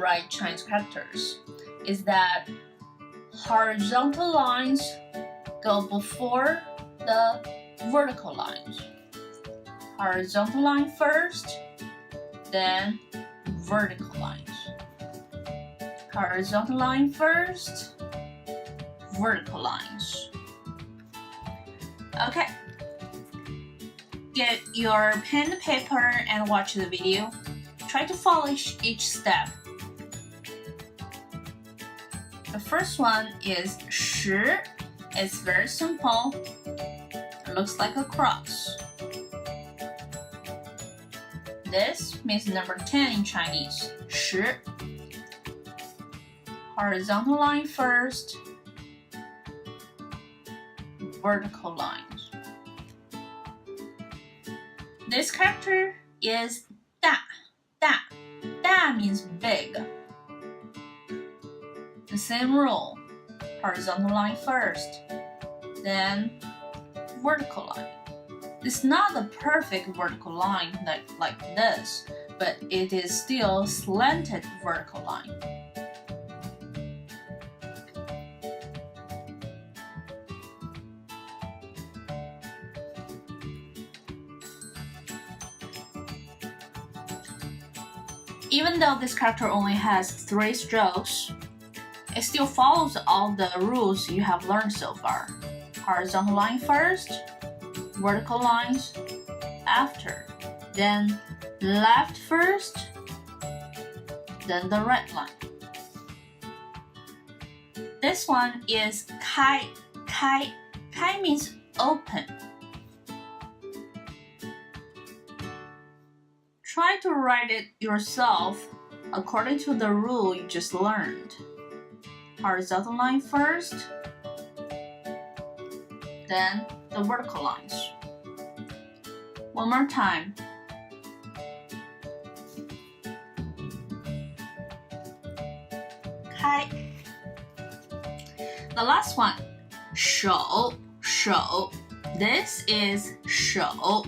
write Chinese characters is that horizontal lines go before the vertical lines. Horizontal line first, then vertical lines. Horizontal line first, vertical lines. Okay. Get your pen and paper and watch the video. Try to follow each step. The first one is 10. It's very simple. It looks like a cross. This means number 10 in Chinese. 10. Horizontal line first, vertical lines. This character is 大. 大 means big. The same rule. Horizontal line first, then vertical line. It's not the perfect vertical line like this, but it is still slanted vertical line. Even though this character only has 3 strokes, it still follows all the rules you have learned so far. Horizontal line first, vertical lines after, then left first, then the right line. This one is 开. 开 means open. Try to write it yourself according to the rule you just learned. Horizontal line first, then the vertical lines. One more time. Kai. The last one, 手. This is 手.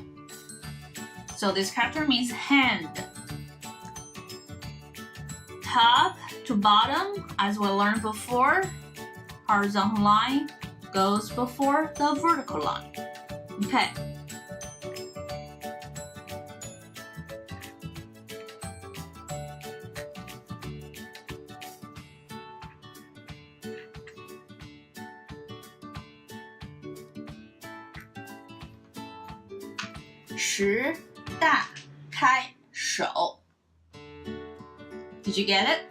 So this character means hand. Top to bottom, as we learned before, horizontal line goes before the vertical line. Okay. Did you get it?